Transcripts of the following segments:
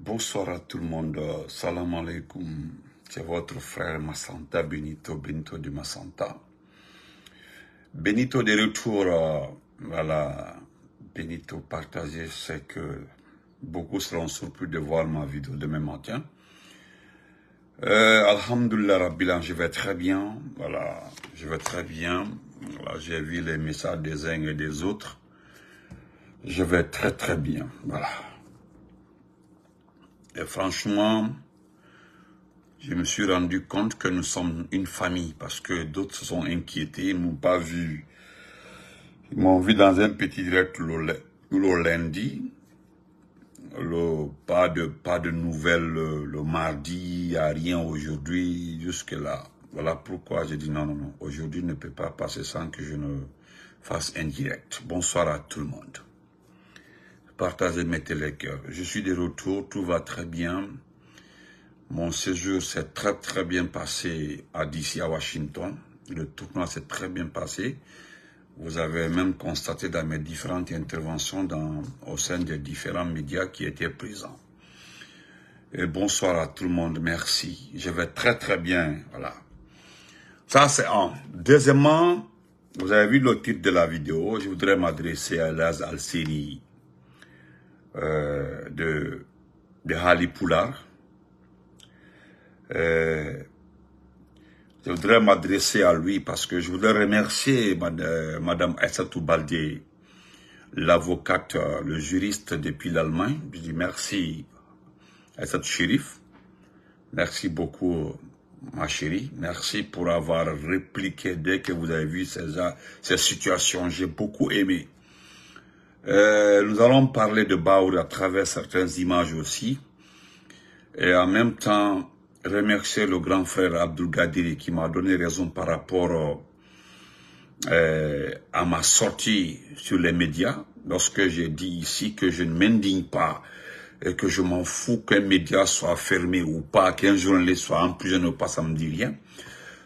Bonsoir à tout le monde. Salam alaikum. C'est votre frère Massanta Benito, Benito de Massanta. Benito de retour. Voilà. Benito partagé, c'est que beaucoup seront surpris de voir ma vidéo demain matin. Alhamdulillah Rabbil, je vais très bien. Voilà. Je vais très bien. Voilà. J'ai vu les messages des uns et des autres. Je vais très très bien. Voilà. Et franchement, je me suis rendu compte que nous sommes une famille parce que d'autres se sont inquiétés, ils ne m'ont pas vu. Ils m'ont vu dans un petit direct le lundi. Pas de nouvelles le mardi, il n'y a rien aujourd'hui, jusque-là. Voilà pourquoi j'ai dit non. Aujourd'hui ne peut pas passer sans que je ne fasse un direct. Bonsoir à tout le monde. Partagez, mettez les cœurs. Je suis de retour, tout va très bien. Mon séjour s'est très bien passé d'ici à Washington. Le tournoi s'est très bien passé. Vous avez même constaté dans mes différentes interventions au sein des différents médias qui étaient présents. Et bonsoir à tout le monde, merci. Je vais très bien, voilà. Ça c'est un. Deuxièmement, vous avez vu le titre de la vidéo, je voudrais m'adresser à Laz Al-Seri. De Hali Poular. Je voudrais m'adresser à lui parce que je voudrais remercier Madame Aïssatou Baldé, l'avocate, le juriste depuis l'Allemagne. Je dis merci Aïssatou Chérif. Merci beaucoup ma chérie. Merci pour avoir répliqué dès que vous avez vu ces situations. J'ai beaucoup aimé. Nous allons parler de Baour à travers certaines images aussi. Et en même temps, remercier le grand frère Abdul Gadiri qui m'a donné raison par rapport à ma sortie sur les médias. Lorsque j'ai dit ici que je ne m'indigne pas et que je m'en fous qu'un média soit fermé ou pas, qu'un journaliste soit emprisonné ou pas, ça ne me dit rien.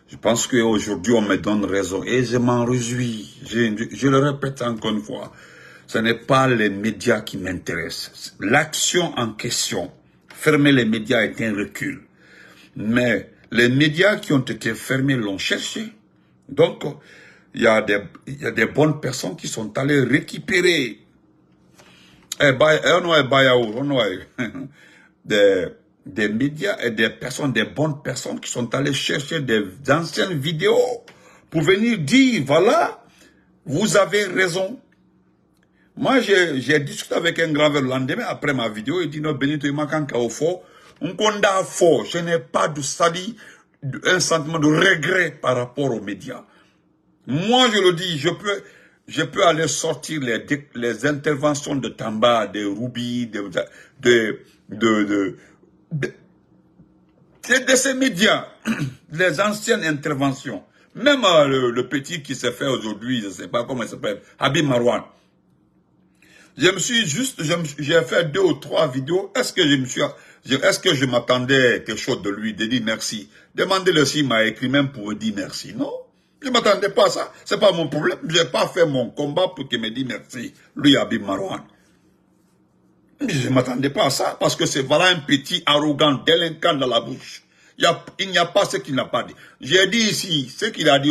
Je pense qu'aujourd'hui, on me donne raison et je m'en réjouis. Je le répète encore une fois. Ce n'est pas les médias qui m'intéressent. L'action en question, fermer les médias est un recul. Mais les médias qui ont été fermés l'ont cherché. Donc, il y a des bonnes personnes qui sont allées récupérer des médias et des personnes, des bonnes personnes qui sont allées chercher des anciennes vidéos pour venir dire, voilà, vous avez raison. Moi, j'ai discuté avec un grand le lendemain après ma vidéo. Il dit non, Benito, il m'a au fort. Je n'ai pas de sali, un sentiment de regret par rapport aux médias. Moi, je le dis, je peux aller sortir les interventions de Tamba, de Ruby, de ces médias, les anciennes interventions. Même le petit qui s'est fait aujourd'hui, je ne sais pas comment il s'appelle, Habib Marwan. J'ai fait 2 ou 3 vidéos. Est-ce que je m'attendais quelque chose de lui, de dire merci? Demandez-le s'il m'a écrit même pour dire merci. Non, je ne m'attendais pas à ça. C'est pas mon problème. Je n'ai pas fait mon combat pour qu'il me dise merci. Lui, Habib Marwan. Mais je ne m'attendais pas à ça parce que c'est voilà un petit arrogant, délinquant dans la bouche. Il n'y a pas ce qu'il n'a pas dit. J'ai dit ici, ce qu'il a dit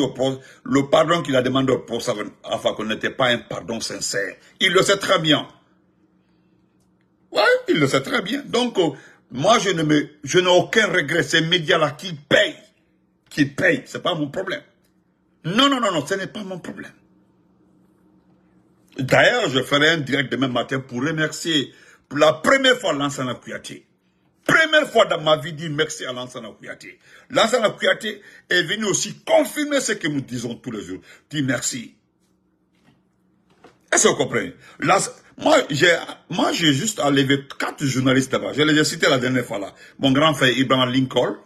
le pardon qu'il a demandé au procès, enfin qu'on n'était pas un pardon sincère. Il le sait très bien. Ouais, il le sait très bien. Donc, moi, je n'ai aucun regret. Ces médias-là qui payent, c'est pas mon problème. Non, ce n'est pas mon problème. D'ailleurs, je ferai un direct demain matin pour remercier pour la première fois Lansana Kouyaté. Première fois dans ma vie, dire merci à Lansana Kouyaté. Lansana Kouyaté est venu aussi confirmer ce que nous disons tous les jours. Dire merci. Est-ce que vous comprenez? Moi, j'ai juste enlevé 4 journalistes là-bas. Je les ai cités la dernière fois là. Mon grand frère Ibrahim Lincoln.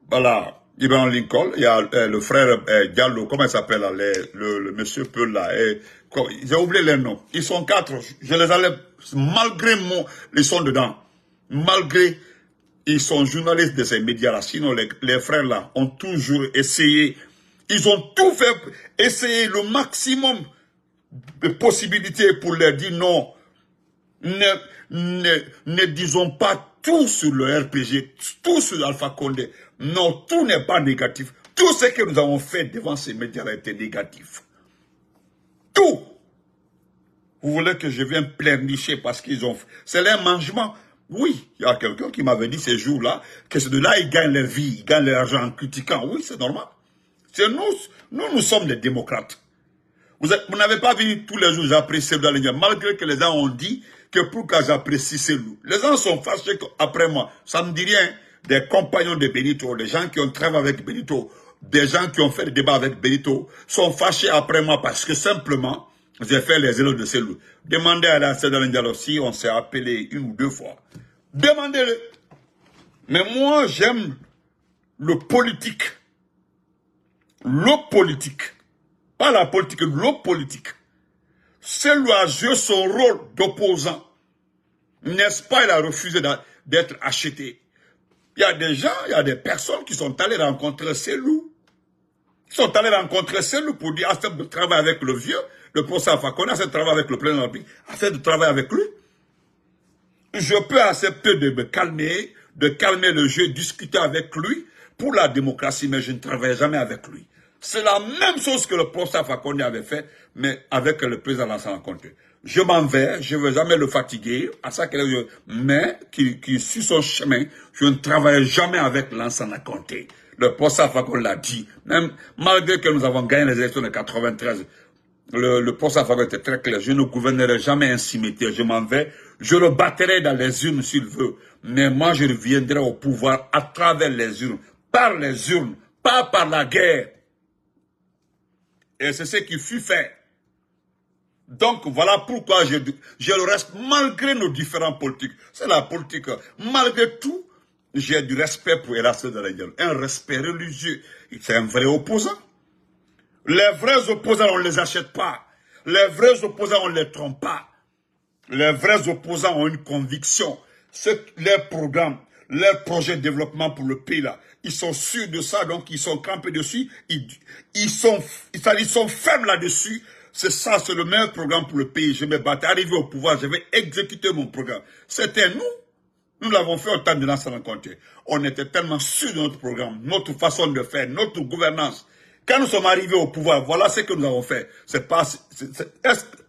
Voilà. Ibrahim Lincoln. Il y a le frère Diallo. Comment il s'appelle là? Le monsieur Peul là. J'ai oublié les noms. Ils sont 4. Je les enlève malgré ils sont dedans. Malgré ils sont journalistes de ces médias-là. Sinon, les frères là ont toujours essayé. Ils ont tout fait, essayer le maximum de possibilités pour leur dire non. Ne disons pas tout sur le RPG, tout sur Alpha Condé. Non, tout n'est pas négatif. Tout ce que nous avons fait devant ces médias-là était négatif. Tout. Vous voulez que je vienne pleurnicher parce qu'ils ont... C'est leur mangement. Oui, il y a quelqu'un qui m'avait dit ces jours-là que c'est de là ils gagnent leur vie, ils gagnent leur argent en critiquant. Oui, c'est normal. C'est nous sommes des démocrates. Vous n'avez pas vu tous les jours j'apprécie dans les gens, malgré que les gens ont dit que pourquoi j'apprécie ces loups. Les gens sont fâchés après moi. Ça ne me dit rien. Des compagnons de Benito, des gens qui ont travaillé avec Benito, des gens qui ont fait des débats avec Benito, sont fâchés après moi parce que simplement, j'ai fait les éloges de ces loups. Demandez à la Sédalendalo si on s'est appelé une ou deux fois. Demandez-le. Mais moi, j'aime le politique. Le politique. Pas la politique, le politique. Celui a joué son rôle d'opposant. N'est-ce pas, il a refusé d'être acheté. Il y a des gens, il y a des personnes qui sont allées rencontrer ces loups. Ils sont allés rencontrer ces loups pour dire, accepte de travailler avec le vieux, le professeur Alpha Condé, accepte de travailler avec le président de la République, accepte de travailler avec lui. Je peux accepter de me calmer, de calmer le jeu, discuter avec lui pour la démocratie, mais je ne travaille jamais avec lui. C'est la même chose que le professeur Alpha Condé avait fait, mais avec le président Lansana Conté. Je m'en vais, je ne veux jamais le fatiguer, à ça mais qui suit son chemin, je ne travaille jamais avec Lansana Conté. Le professeur Alpha Condé l'a dit, même malgré que nous avons gagné les élections de 93, le professeur Alpha Condé était très clair, je ne gouvernerai jamais un cimetière, je m'en vais, je le battrai dans les urnes s'il veut, mais moi je reviendrai au pouvoir à travers les urnes, par les urnes, pas par la guerre. Et c'est ce qui fut fait. Donc voilà pourquoi je le reste malgré nos différents politiques. C'est la politique. Malgré tout, j'ai du respect pour Erasme de Rengel. Un respect religieux. C'est un vrai opposant. Les vrais opposants, on ne les achète pas. Les vrais opposants, on ne les trompe pas. Les vrais opposants ont une conviction. Leurs programmes, leurs projets de développement pour le pays là, ils sont sûrs de ça, donc ils sont campés dessus, ils sont fermes là-dessus. C'est ça, c'est le meilleur programme pour le pays. Je me battais, arrivé au pouvoir, je vais exécuter mon programme. C'était nous. Nous l'avons fait au temps de Lansana Conté. On était tellement sûrs de notre programme, notre façon de faire, notre gouvernance. Quand nous sommes arrivés au pouvoir, voilà ce que nous avons fait.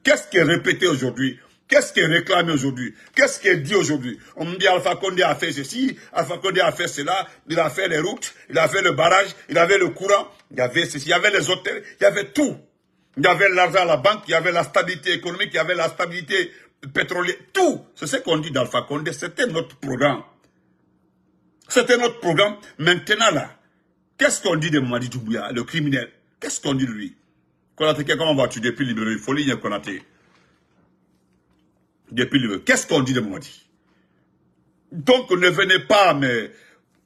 Qu'est-ce qui est répété aujourd'hui? Qu'est-ce qui est réclamé aujourd'hui? Qu'est-ce qui est dit aujourd'hui? On me dit Alpha Condé a fait ceci, Alpha Condé a fait cela, il a fait les routes, il a fait le barrage, il avait le courant, il y avait ceci, il y avait les hôtels, il y avait tout. Il y avait l'argent à la banque, il y avait la stabilité économique, il y avait la stabilité pétrolière, tout. C'est ce qu'on dit d'Alpha Condé, c'était notre programme. C'était notre programme. Maintenant là, qu'est-ce qu'on dit de Mamadi Doumbouya, le criminel? Qu'est-ce qu'on dit de lui? Konaté, comment vas-tu depuis libérer? Il faut lire Konaté. Depuis le... Qu'est-ce qu'on dit de Mamadi? Donc ne venez pas, mais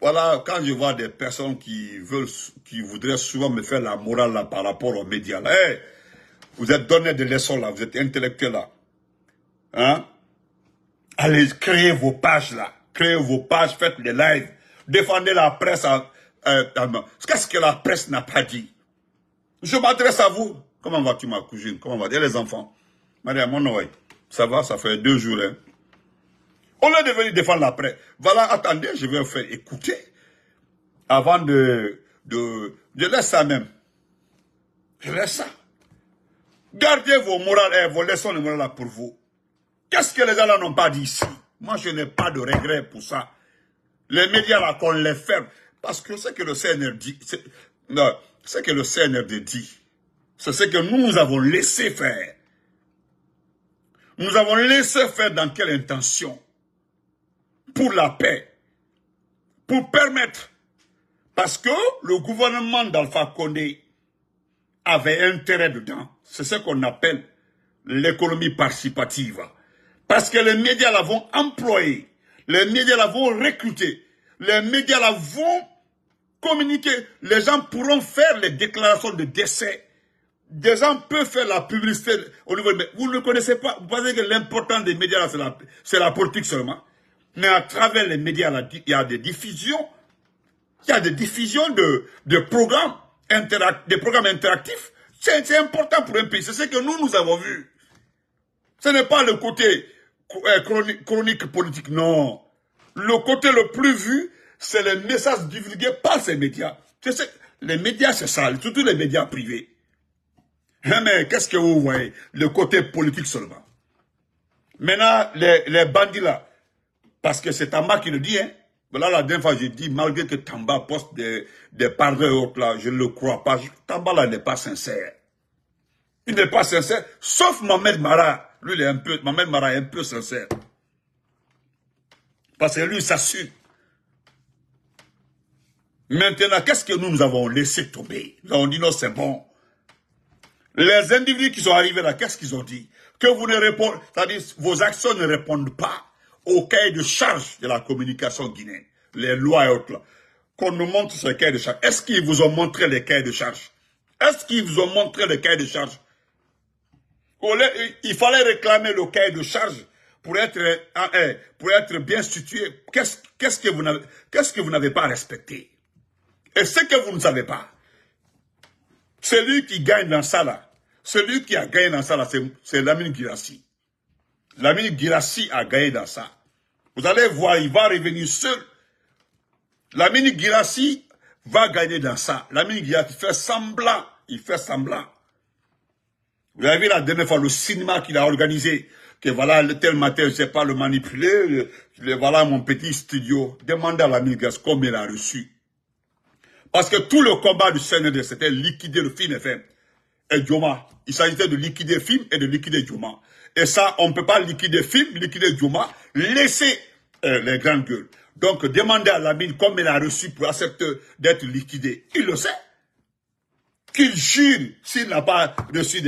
voilà, quand je vois des personnes qui voudraient souvent me faire la morale là par rapport aux médias là, hey, vous êtes donné des leçons là, vous êtes intellectuels là, hein? Allez, créez vos pages là, créez vos pages, faites les lives, défendez la presse. Qu'est-ce que la presse n'a pas dit? Je m'adresse à vous. Comment vas-tu ma cousine? Comment vas-tu les enfants? Maria, mon oeil. Ça va, ça fait 2 jours. Hein. On est devenu défendre la presse. Voilà, attendez, je vais vous faire écouter. Avant de... Je laisse ça même. Je laisse ça. Gardez vos morales, vos leçons de morale là pour vous. Qu'est-ce que les gens là n'ont pas dit ici? Moi, je n'ai pas de regret pour ça. Les médias là, qu'on les ferme. Parce que ce que le CNRD dit... Non, ce que le CNRD dit, c'est ce que nous avons laissé faire. Nous avons laissé faire dans quelle intention? Pour la paix. Pour permettre. Parce que le gouvernement d'Alpha Condé avait intérêt dedans. C'est ce qu'on appelle l'économie participative. Parce que les médias la vont employer. Les médias la vont recruter. Les médias la vont communiquer. Les gens pourront faire les déclarations de décès. Des gens peuvent faire la publicité au niveau de... Vous ne connaissez pas, vous pensez que l'important des médias, c'est la politique seulement. Mais à travers les médias, là, il y a des diffusions. Il y a des diffusions de programmes, des programmes interactifs. C'est important pour un pays. C'est ce que nous avons vu. Ce n'est pas le côté chronique politique, non. Le côté le plus vu, c'est les messages divulgués par ces médias. Les médias, c'est ça, surtout les médias privés. Mais qu'est-ce que vous voyez? Le côté politique seulement. Maintenant, les bandits là, parce que c'est Tamba qui le dit, hein. Voilà, la dernière fois, j'ai dit, malgré que Tamba poste des pardons et autres là, je ne le crois pas. Tamba là n'est pas sincère. Il n'est pas sincère, sauf Mohamed Mara. Lui, Mohamed Mara est un peu sincère. Parce que lui, il s'assume. Maintenant, qu'est-ce que nous avons laissé tomber? Nous avons dit non, c'est bon. Les individus qui sont arrivés là, qu'est-ce qu'ils ont dit? Que vous ne répondez, c'est-à-dire vos actions ne répondent pas au cahier de charge de la communication guinéenne. Les lois et autres là. Qu'on nous montre ce cahier de charge. Est-ce qu'ils vous ont montré les cahiers de charge? Est-ce qu'ils vous ont montré les cahiers de charge? Il fallait réclamer le cahier de charge pour être bien situé. Qu'est-ce que vous n'avez pas respecté? Et ce que vous ne savez pas, celui qui gagne dans ça là, celui qui a gagné dans ça là, c'est Lamine Guirassy. Lamine Guirassy a gagné dans ça. Vous allez voir, il va revenir seul. Lamine Guirassy va gagner dans ça. Lamine Guirassy fait semblant. Il fait semblant. Vous avez vu la dernière fois le cinéma qu'il a organisé, que voilà, tel matin, je ne sais pas le manipuler, voilà mon petit studio. Demandez à Lamine Guirassy combien il a reçu. Parce que tout le combat du CND, c'était liquider le film FM et Djoma. Il s'agissait de liquider le film et de liquider Djoma. Et ça, on ne peut pas liquider le film, liquider Djoma, laisser les grandes gueules. Donc, demandez à Lamine combien il a reçu pour accepter d'être liquidé. Il le sait. Qu'il jure s'il n'a pas reçu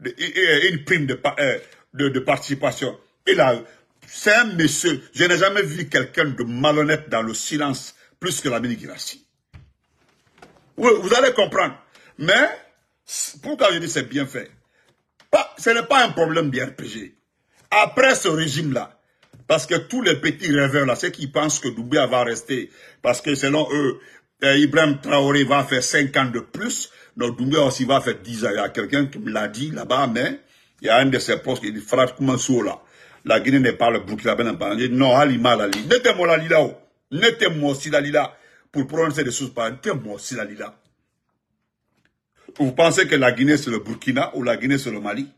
une prime de participation. C'est un monsieur. Je n'ai jamais vu quelqu'un de malhonnête dans le silence plus que Lamine Guirassy. Vous allez comprendre. Mais, pourquoi je dis c'est bien fait? Ce n'est pas un problème d'RPG. Après ce régime-là, parce que tous les petits rêveurs là, ceux qui pensent que Doumbouya va rester, parce que selon eux, Ibrahim Traoré va faire 5 ans de plus, donc Doumbouya aussi va faire 10 ans. Il y a quelqu'un qui me l'a dit là-bas, mais il y a un de ses postes qui dit frère Koumansou là. La Guinée n'est pas le Burkina Faso. Non, Alima Lali. Mettez-moi la lila. Mettez-moi aussi la lila. Pour prononcer des choses par mettez-moi aussi la lila. Vous pensez que la Guinée c'est le Burkina ou la Guinée c'est le Mali?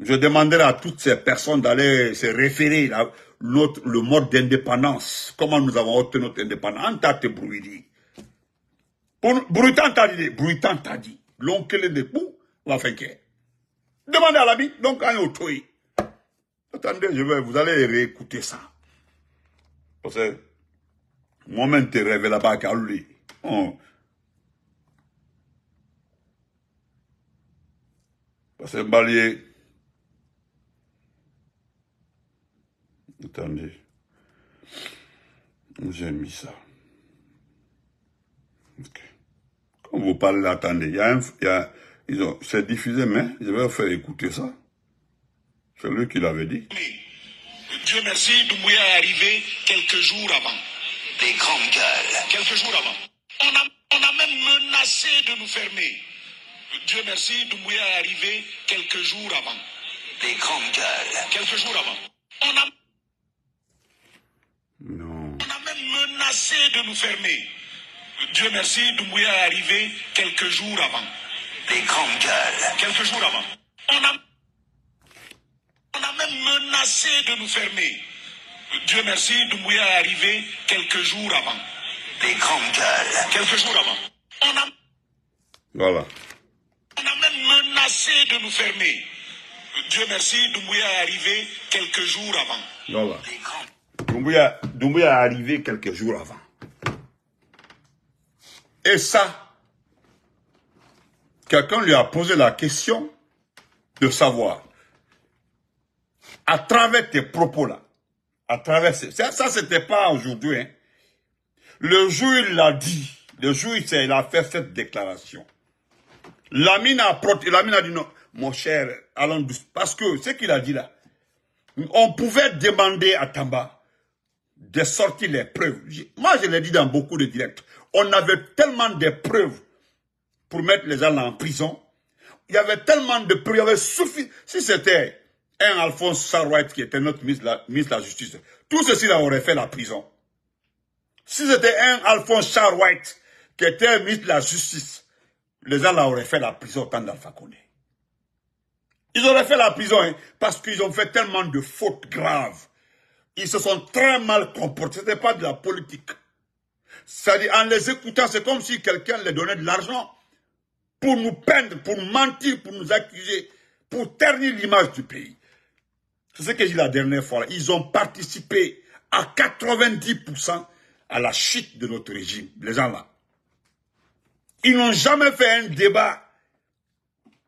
Je demanderai à toutes ces personnes d'aller se référer à le mode d'indépendance. Comment nous avons obtenu notre indépendance? En tate bruidi. Bruitant t'a dit. L'oncle de pou va faire que. Demandez à l'ami. Donc, en autoy. Attendez, vous allez réécouter ça. Parce que, moi-même, te rêve là-bas qu'à lui. Parce que, Balier. Attendez. J'ai mis ça. Ok. Quand vous parlez, attendez. C'est diffusé, mais je vais vous faire écouter ça. C'est lui qui l'avait dit. Dieu merci, Doumbouya est arrivé quelques jours avant. Des grandes gueules. Quelques jours avant. On a même menacé de nous fermer. Dieu merci, Doumbouya est arrivé quelques jours avant. Des grandes gueules. Quelques jours avant. Non. On a même menacé de nous fermer. Dieu merci, Doumbouya est arrivé quelques jours avant. Des grandes gueules. Quelques jours avant. On a même menacé de nous fermer. Dieu merci, Doumbouya est arrivé quelques jours avant. Des grandes gueules. Quelques jours avant. Voilà. On a même menacé de nous fermer. Dieu merci, Doumbouya est arrivé quelques jours avant. Voilà. Doumbouya est arrivé quelques jours avant. Et ça, quelqu'un lui a posé la question de savoir, à travers tes propos là, à travers ça c'était pas aujourd'hui, hein. Le jour il l'a dit, le jour il a fait cette déclaration. Lamine a dit non, mon cher, allons doucement. Parce que ce qu'il a dit là, on pouvait demander à Tamba de sortir les preuves. Moi je l'ai dit dans beaucoup de directs. On avait tellement de preuves pour mettre les gens en prison. Il y avait tellement de preuves. Il y avait si c'était un Alphonse Sarr-White qui était notre ministre de la Justice, tout ceci là aurait fait la prison. Si c'était un Alphonse Sarr-White qui était ministre de la Justice, les gens là auraient fait la prison au temps d'Alpha Condé. Ils auraient fait la prison hein, parce qu'ils ont fait tellement de fautes graves. Ils se sont très mal comportés. Ce n'était pas de la politique. C'est-à-dire, en les écoutant, c'est comme si quelqu'un leur donnait de l'argent pour nous peindre, pour nous mentir, pour nous accuser, pour ternir l'image du pays. C'est ce que j'ai dit la dernière fois. Ils ont participé à 90% à la chute de notre régime, les gens là. Ils n'ont jamais fait un débat.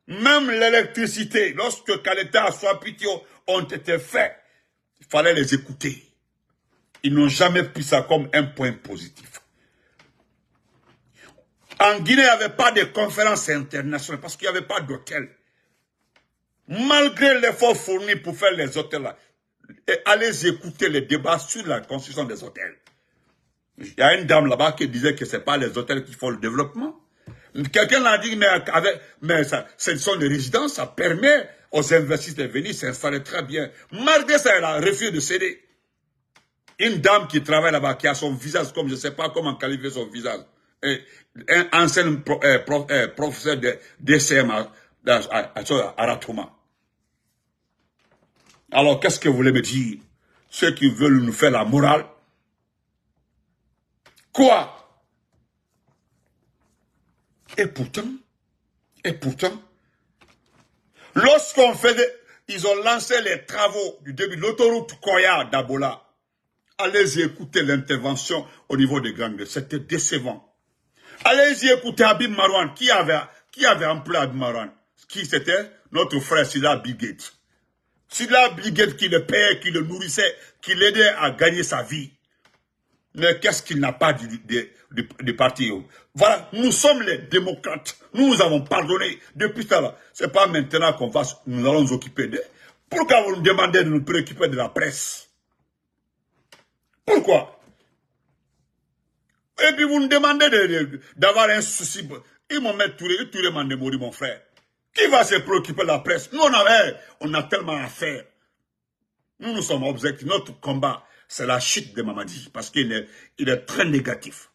Même l'électricité, lorsque Kaleta et Soapitio ont été faits, il fallait les écouter. Ils n'ont jamais pris ça comme un point positif. En Guinée, il n'y avait pas de conférences internationales parce qu'il n'y avait pas d'hôtel. Malgré l'effort fourni pour faire les hôtels là, allez écouter les débats sur la construction des hôtels. Il y a une dame là-bas qui disait que ce n'est pas les hôtels qui font le développement. Quelqu'un a dit, mais ce sont des résidences, ça permet aux investisseurs de venir s'installer très bien. Malgré ça, elle a refusé de céder. Une dame qui travaille là-bas, qui a son visage, comme je ne sais pas comment qualifier son visage, un ancien professeur de DCM à Ratoma. Alors, qu'est-ce que vous voulez me dire? Ceux qui veulent nous faire la morale? Quoi? Et pourtant, lorsqu'on faisait, ils ont lancé les travaux du début de l'autoroute Koya d'Abola. Allez-y écouter l'intervention au niveau des gangs. C'était décevant. Allez-y écouter Habib Marouane. Qui avait employé Habib Marouane? Qui c'était? Notre frère Sila Bilguet. Sila Bilguet qui le payait, qui le nourrissait, qui l'aidait à gagner sa vie. Mais qu'est-ce qu'il n'a pas du parti? Voilà, nous sommes les démocrates. Nous avons pardonné depuis ça. Ce n'est pas maintenant qu'on va, nous allons nous occuper d'eux. Pourquoi vous nous demandez de nous préoccuper de la presse? Pourquoi? Et puis vous nous demandez d'avoir un souci. Ils m'ont mis Touré Mandemori, mon frère. Qui va se préoccuper de la presse? Nous, on a tellement à faire. Nous sommes objectifs. Notre combat, c'est la chute de Mamadi, parce qu'il est très négatif.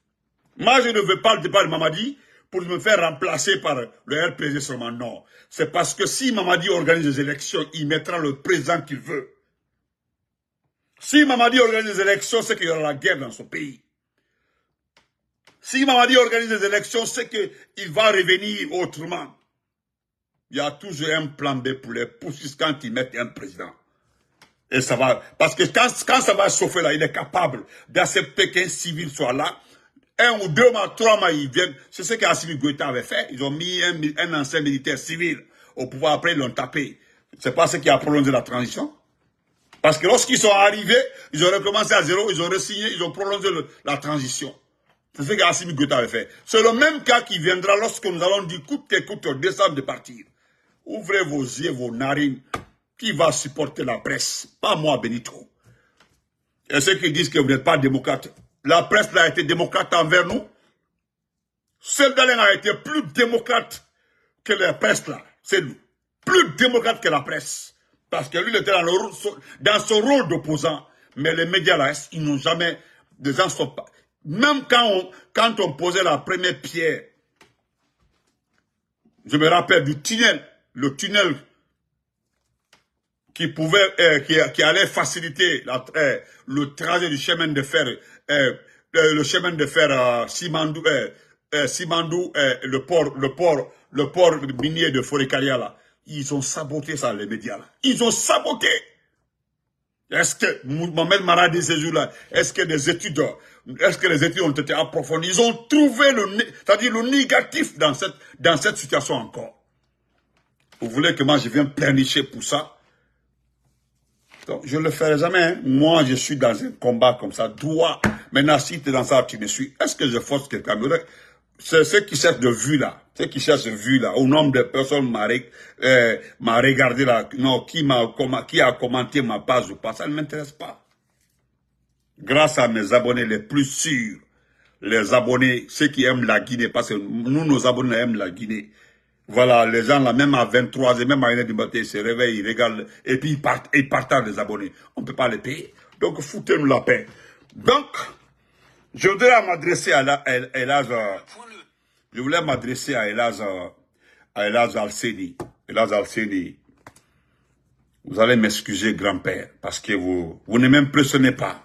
Moi, je ne veux pas le départ de Mamadi pour me faire remplacer par le RPG seulement. Non. C'est parce que si Mamadi organise des élections, il mettra le président qu'il veut. Si Mamadi organise des élections, c'est qu'il y aura la guerre dans son pays. Si Mamadi organise des élections, c'est qu'il va revenir autrement. Il y a toujours un plan B pour les pousses quand ils mettent un président. Et ça va, parce que quand ça va chauffer là, il est capable d'accepter qu'un civil soit là. 1 ou 2 mois, 3 mois, ils viennent. C'est ce qu'Assimi Goïta avait fait. Ils ont mis un ancien militaire civil au pouvoir, après ils l'ont tapé. C'est pas ce qui a prolongé la transition. Parce que lorsqu'ils sont arrivés, ils ont recommencé à zéro, ils ont re-signé, ils ont prolongé la transition. C'est ce qu'Assimi Goïta avait fait. C'est le même cas qui viendra lorsque nous allons dire coûte que coûte, descendre de partir. Ouvrez vos yeux, vos narines. Qui va supporter la presse? Pas moi, Benito. Et ceux qui disent que vous n'êtes pas démocrate, la presse là, a été démocrate envers nous. Seul Dalen a été plus démocrate que la presse là. C'est nous. Plus démocrate que la presse. Parce que lui, il était dans son rôle d'opposant. Mais les médias là, ils n'ont jamais... Les gens sont pas... Même quand on posait la première pierre, je me rappelle du tunnel, le tunnel qui pouvait, qui allait faciliter le trajet du chemin de fer, le chemin de fer Simandou, le port minier de Forêt-Caria là. Ils ont saboté ça, les médias là. Ils ont saboté. Est-ce que Mohamed Mara dit ces jours-là, est-ce que les études ont été approfondies? Ils ont trouvé c'est-à-dire le négatif dans cette situation encore. Vous voulez que moi je vienne pleurnicher pour ça? Donc, je ne le ferai jamais. Hein. Moi, je suis dans un combat comme ça. Droit. Maintenant, si tu es dans ça, tu me suis. Est-ce que je force quelqu'un? C'est ceux qui cherchent de vue là. Ceux qui cherchent de vue là. Au nombre de personnes m'a regardé là. Non, qui a commenté ma page ou pas. Ça ne m'intéresse pas. Grâce à mes abonnés les plus sûrs. Les abonnés, ceux qui aiment la Guinée. Parce que nous, nos abonnés aiment la Guinée. Voilà, les gens là, même à 23h, même à 1h du matin, ils se réveillent, ils regardent, et puis ils partagent les abonnés. On ne peut pas les payer. Donc, foutez-nous la paix. Donc, je voudrais m'adresser à Elaz, je voulais m'adresser à Elaz Al-Seni. Elaz Al-Seni, vous allez m'excuser, grand-père, parce que vous ne m'impressionnez pas.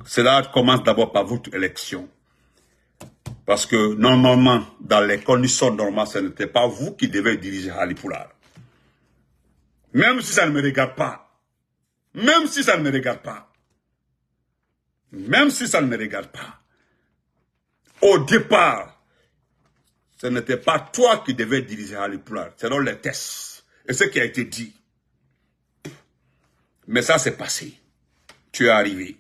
Cela commence d'abord par votre élection. Parce que normalement, dans les conditions normales, ce n'était pas vous qui devez diriger Halipoulard. Même si ça ne me regarde pas. Même si ça ne me regarde pas. Même si ça ne me regarde pas. Au départ, ce n'était pas toi qui devais diriger Halipoulard. Selon les tests. Et ce qui a été dit. Mais ça s'est passé. Tu es arrivé.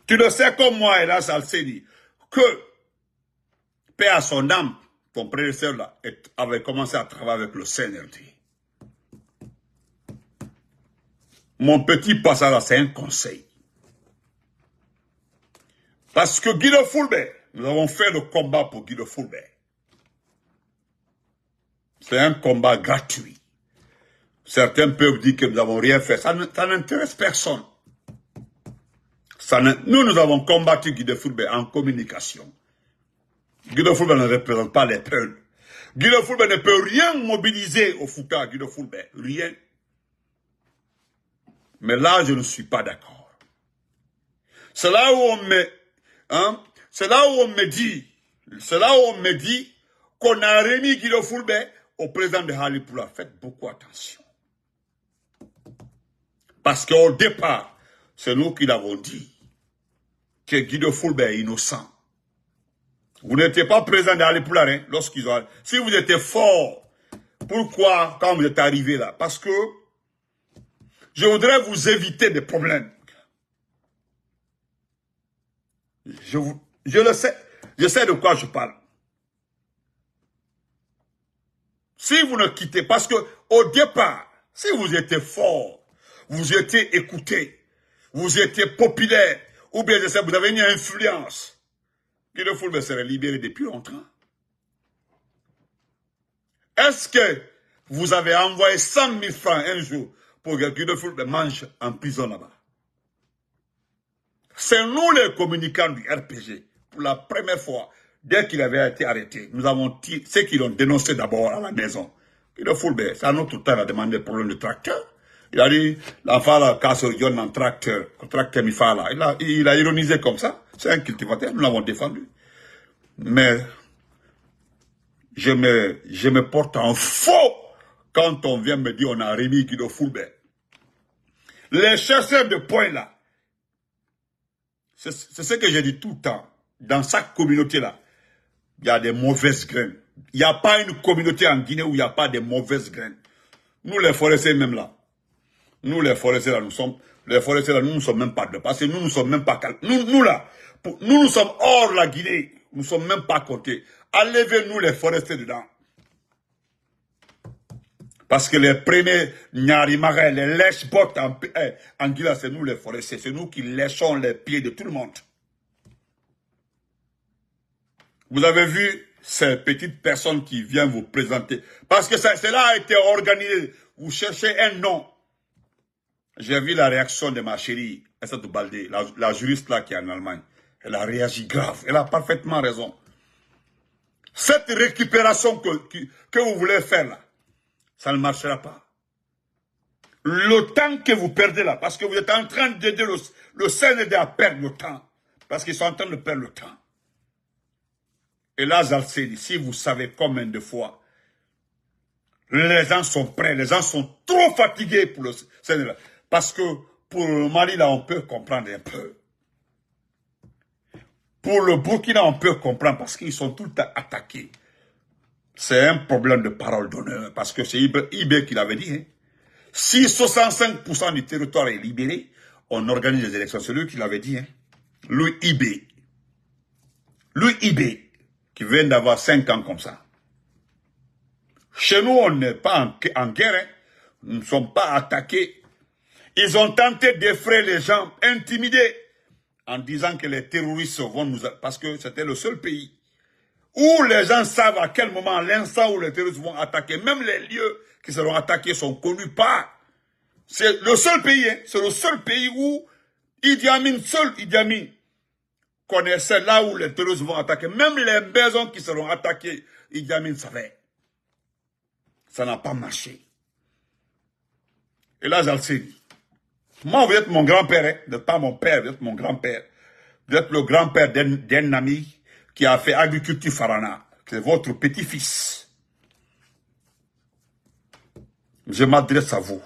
Tu le sais comme moi, Elaz Al-Seni, que, paix à son âme, ton prédécesseur là, avait commencé à travailler avec le CNRD. Mon petit passage là, c'est un conseil. Parce que Guido Fulbert, nous avons fait le combat pour Guido Fulbert. C'est un combat gratuit. Certains peuvent dire que nous n'avons rien fait. Ça n'intéresse personne. Nous avons combattu Guido Fulbert en communication. Guido Fulbert ne représente pas les peuples. Guido Fulbert ne peut rien mobiliser au Fouta, Guido Fulbert. Rien. Mais là, je ne suis pas d'accord. C'est là où on me... c'est là où on me dit qu'on a remis Guido Fulbert au président de Halipoulard. Faites beaucoup attention. Parce qu'au départ, c'est nous qui l'avons dit que Guido Fulbert est innocent. Vous n'étiez pas président de Halipoulard, hein, lorsqu'ils ont... Si vous étiez fort, pourquoi quand vous êtes arrivé là? Parce que je voudrais vous éviter des problèmes. Je le sais. Je sais de quoi je parle. Si vous ne quittez, parce que au départ, si vous étiez fort, vous étiez écouté, vous étiez populaire, ou bien je sais, vous avez une influence, Guido Fulbert serait libéré depuis longtemps. Est-ce que vous avez envoyé 100 000 francs un jour pour que Guido Fulbert mange en prison là-bas? C'est nous les communicants du RPG. Pour la première fois, dès qu'il avait été arrêté, nous avons tiré ceux qui l'ont dénoncé d'abord à la maison. Guido Fulbert, c'est à notre temps, il a demandé le problème de tracteur. Il a dit, l'enfant là, casse le John en tracteur, Mifala. Il a ironisé comme ça. C'est un cultivateur, nous l'avons défendu. Mais, je me porte en faux quand on vient me dire on a remis Guido Fulbert. Les chercheurs de points là, c'est ce que j'ai dit tout le temps. Dans chaque communauté là, il y a des mauvaises graines. Il n'y a pas une communauté en Guinée où il n'y a pas de mauvaises graines. Nous les forestiers même là, nous les forestiers là, nous ne sommes même pas de, parce que nous ne sommes même pas, nous là, nous sommes hors la Guinée, nous ne sommes même pas comptés. Enlevez-nous les forestiers dedans. Parce que les premiers Nyarimarais, les lèche-bottes en Guinée, c'est nous les forestiers, c'est nous qui léchons les pieds de tout le monde. Vous avez vu ces petites personnes qui viennent vous présenter. Parce que cela a été organisé. Vous cherchez un nom. J'ai vu la réaction de ma chérie, Aïssatou Baldé, la juriste là qui est en Allemagne. Elle a réagi grave. Elle a parfaitement raison. Cette récupération que vous voulez faire là, ça ne marchera pas. Le temps que vous perdez là, parce que vous êtes en train d'aider le CNRD à perdre le temps. Parce qu'ils sont en train de perdre le temps. Et là, Al-Seni, si vous savez combien de fois, les gens sont prêts, les gens sont trop fatigués pour le CNRD. Parce que pour le Mali, là, on peut comprendre un peu. Pour le Burkina, on peut comprendre parce qu'ils sont tout le temps attaqués. C'est un problème de parole d'honneur, parce que c'est Ibé qui l'avait dit. Hein. Si 65% du territoire est libéré, on organise les élections. C'est lui qui l'avait dit. Hein. Lui, Ibé. Lui, Ibé, qui vient d'avoir 5 ans comme ça. Chez nous, on n'est pas en guerre. Hein. Nous ne sommes pas attaqués. Ils ont tenté d'effrayer les gens, intimider, en disant que les terroristes vont nous... Parce que c'était le seul pays où les gens savent à quel moment, l'instant où les terroristes vont attaquer, même les lieux qui seront attaqués sont connus par. C'est le seul pays, hein, c'est le seul pays où Idi Amin connaissait là où les terroristes vont attaquer. Même les maisons qui seront attaquées, Idi Amin savait. Ça n'a pas marché. Et là, j'allais moi, vous êtes mon grand-père, hein? Vous n'êtes pas mon père, vous êtes mon grand-père. Vous êtes le grand-père d'un ami qui a fait agriculture Farana. C'est votre petit-fils. Je m'adresse à vous.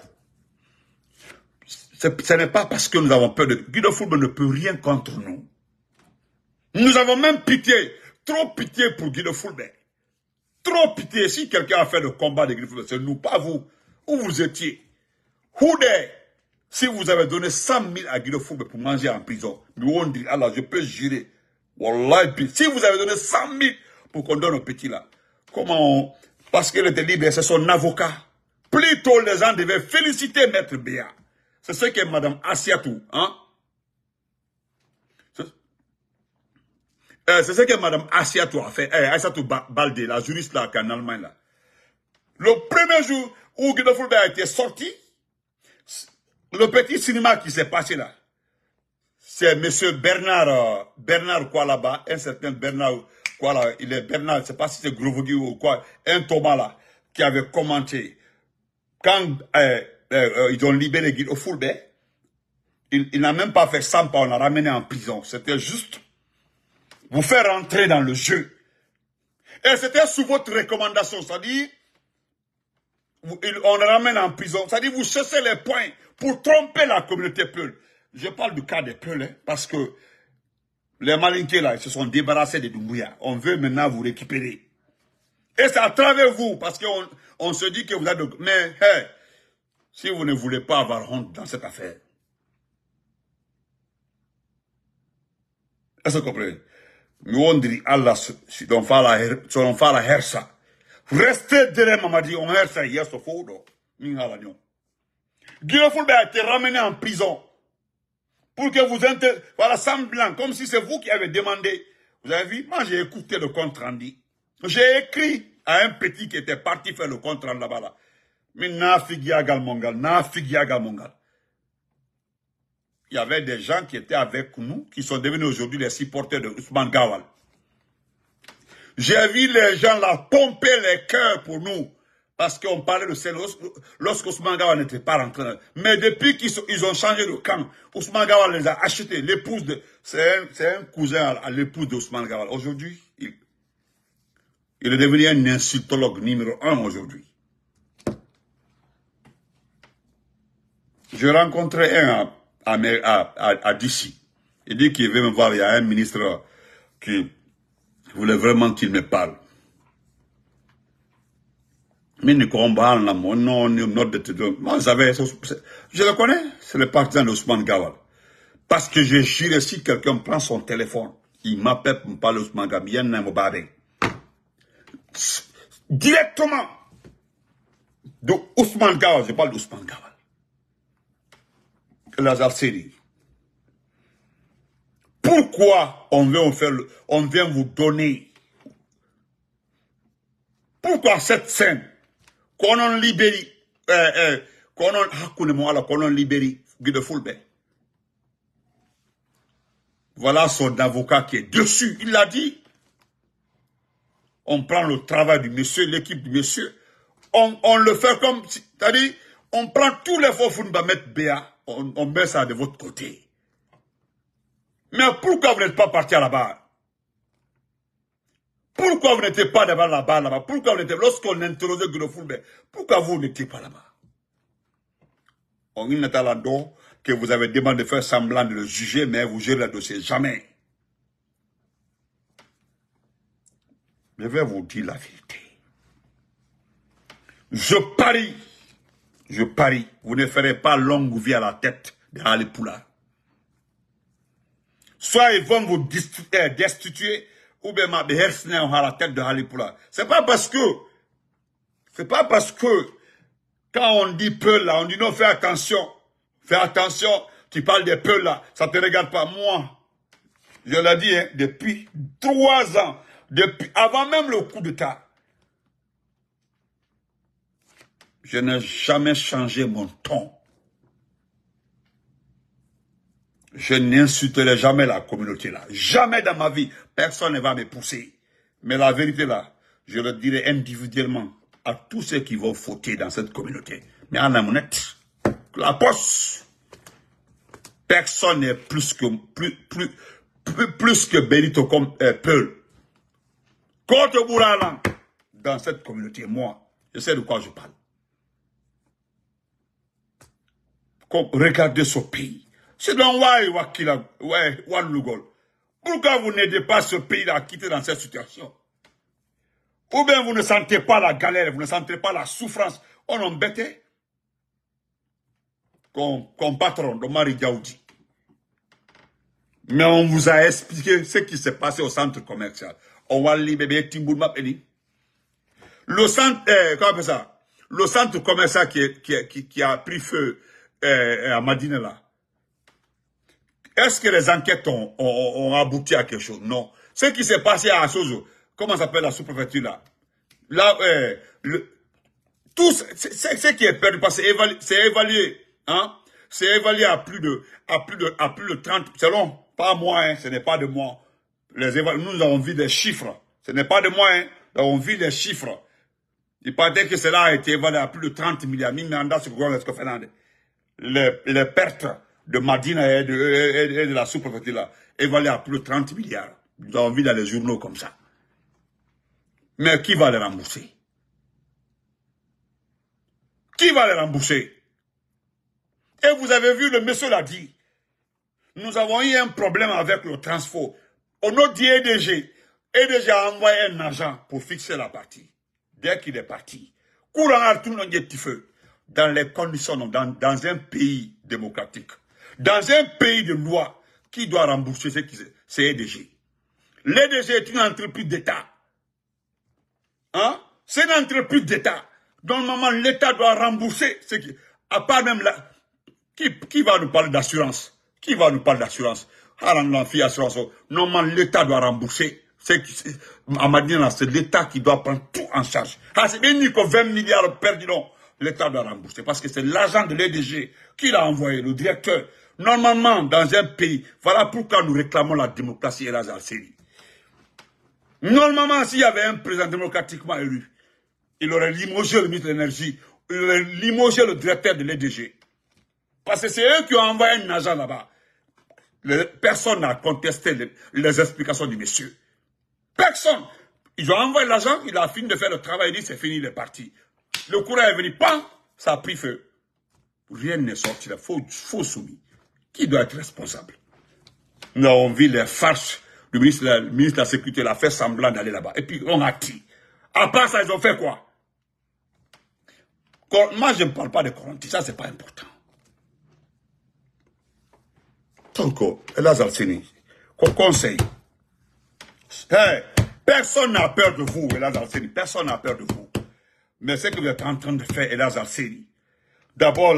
Ce n'est pas parce que nous avons peur de... Guy Fulbert ne peut rien contre nous. Nous avons même pitié, trop pitié pour Guy Fulbert. Trop pitié. Si quelqu'un a fait le combat de Guy Fulbert, c'est nous, pas vous. Où vous étiez? Who there? Si vous avez donné 100 000 à Guy Fulbert pour manger en prison, on dit, Allah, je peux jurer. Wallah, si vous avez donné 100 000 pour qu'on donne au petit là, comment on... Parce qu'il était libre, c'est son avocat. Plutôt les gens devaient féliciter Maître Béa. C'est ce que Mme Assiatou, hein? C'est ce que Mme Assiatou a fait. Assiatou Baldé, la juriste là, en Allemagne là. Le premier jour où Guy Fulbert a été sorti, le petit cinéma qui s'est passé là, c'est M. Bernard quoi là-bas, un certain Bernard quoi là, il est Bernard, je ne sais pas si c'est Grovogui ou quoi, un Thomas là, qui avait commenté. Quand ils ont libéré Guy Fulbert, il n'a même pas fait 100 pas, on l'a ramené en prison. C'était juste vous faire rentrer dans le jeu. Et c'était sous votre recommandation, c'est-à-dire, on le ramène en prison, c'est-à-dire vous cherchez les points pour tromper la communauté Peul. Je parle du cas des Peuls, hein, parce que les Malinqués là, ils se sont débarrassés de Doumbouya. On veut maintenant vous récupérer. Et c'est à travers vous, parce qu'on se dit que vous êtes... Mais, hey, si vous ne voulez pas avoir honte dans cette affaire, est-ce que vous comprenez? Nous on dit Allah, si on fait la hersa. Restez derrière Mamadi, on hersa, yes, au fond, Guy Fulbert a été ramené en prison. Pour que vous voilà, semblant, comme si c'est vous qui avez demandé. Vous avez vu? Moi, j'ai écouté le compte rendu. J'ai écrit à un petit qui était parti faire le compte rendu là-bas. Là. Mais Nafigiagal Mongal. Il y avait des gens qui étaient avec nous, qui sont devenus aujourd'hui les supporters de Ousmane Gawal. J'ai vu les gens là pomper les cœurs pour nous. Parce qu'on parlait de ça lorsqu'Ousmane Gawal n'était pas rentré. Mais depuis qu'ils ont changé de camp, Ousmane Gawal les a achetés. L'épouse de... C'est un cousin à l'épouse d'Ousmane Gawal. Aujourd'hui, il est devenu un insultologue numéro 1 aujourd'hui. Je rencontrais un à DC. Il dit qu'il veut me voir. Il y a un ministre qui voulait vraiment qu'il me parle. Mais moi, je le connais, c'est le partisan d'Ousmane Gawal. Parce que je jure, si quelqu'un prend son téléphone, il m'appelle pour me parler d'Ousmane Gawal, directement de Ousmane Gawal, je parle d'Ousmane Gawal. Lazare Seri. Pourquoi on vient vous donner? Pourquoi cette scène? Qu'on en libère, qu'on en libère Guy Fulbert. Voilà son avocat qui est dessus. Il l'a dit. On prend le travail du monsieur, l'équipe du monsieur. On le fait comme, c'est-à-dire, on prend tous les efforts pour nous mettre BA. On met ça de votre côté. Mais pourquoi vous n'êtes pas parti à la barre? Pourquoi vous n'étiez pas devant la barre là-bas? Pourquoi vous n'étiez pas... Lorsqu'on interrogeait Guy Fulbert, pourquoi vous n'étiez pas là-bas? On est là que vous avez demandé de faire semblant de le juger, mais vous gérez le dossier. Jamais. Je vais vous dire la vérité. Je parie, vous ne ferez pas longue vie à la tête de Ali Poula. Soit ils vont vous destituer, ou bien ma behersne à la tête de Ali Poula. C'est pas parce que, quand on dit Peul là, on dit non, fais attention, tu parles des Peul là, ça te regarde pas. Moi, je l'ai dit, hein, depuis 3 ans, depuis, avant même le coup d'État, je n'ai jamais changé mon ton. Je n'insulterai jamais la communauté là. Jamais dans ma vie, personne ne va me pousser. Mais la vérité là, je le dirai individuellement à tous ceux qui vont voter dans cette communauté. Mais en amonette, la poste, personne n'est plus que Benito comme Peul. Côte Bourala, dans cette communauté, moi, je sais de quoi je parle. Comme regardez ce pays. C'est dans Wanlugol. Pourquoi vous n'aidez pas ce pays-là à quitter dans cette situation? Ou bien vous ne sentez pas la galère, vous ne sentez pas la souffrance. On embêtait comme patron de Marie Diaoudi. Mais on vous a expliqué ce qui s'est passé au centre commercial. On va libérer Timbourma Peli. Le centre, comment on appelle ça? Le centre commercial qui a pris feu à Madina là. Est-ce que les enquêtes ont abouti à quelque chose? Non. Ce qui s'est passé à Sozo, comment s'appelle la sous-préfecture là? Là, tout ce qui est perdu, parce que c'est évalué, hein? C'est évalué à plus de 30, selon, pas moi, hein, ce n'est pas de moi. Nous avons vu des chiffres. Ce n'est pas de moi, hein. Nous avons vu des chiffres. Il paraît que cela a été évalué à plus de 30 milliards. Les pertes de Madina et de la sous-préfecture là, évaluées à plus de 30 milliards. Nous avons vu dans les journaux comme ça. Mais qui va les rembourser? Qui va les rembourser? Et vous avez vu, le monsieur l'a dit. Nous avons eu un problème avec le transport. On a dit EDG. EDG a envoyé un agent pour fixer la partie. Dès qu'il est parti, courant à tout le monde petit feu. Dans les conditions, dans un pays démocratique, dans un pays de loi, qui doit rembourser c'est EDG. L'EDG est une entreprise d'État. Hein? C'est une entreprise d'État. Normalement, l'État doit rembourser ce qui, à part même là, qui va nous parler d'assurance? Qui va nous parler d'assurance? Normalement, l'État doit rembourser. À Madina, c'est l'État qui doit prendre tout en charge. C'est bien que 20 milliards perdus, l'État doit rembourser. Parce que c'est l'agent de l'EDG qui l'a envoyé, le directeur. Normalement, dans un pays, voilà pourquoi nous réclamons la démocratie et la Algérie. Normalement, s'il y avait un président démocratiquement élu, il aurait limogé le ministre de l'Énergie, il aurait limogé le directeur de l'EDG. Parce que c'est eux qui ont envoyé un agent là-bas. Personne n'a contesté les explications du monsieur. Personne. Ils ont envoyé l'agent, il a fini de faire le travail, il dit c'est fini, il est parti. Le courant est venu, pan, ça a pris feu. Rien n'est sorti là, faux soumis. Qui doit être responsable? Nous avons vu les farces du ministre de la Sécurité, il a fait semblant d'aller là-bas. Et puis on a qui? À part ça, ils ont fait quoi? Moi, je ne parle pas de corruption, ça c'est pas important. Donc, Elhadj Alcini, conseil. Hey, personne n'a peur de vous, Elhadj Alcini, personne n'a peur de vous. Mais ce que vous êtes en train de faire, Elhadj Alcini, d'abord,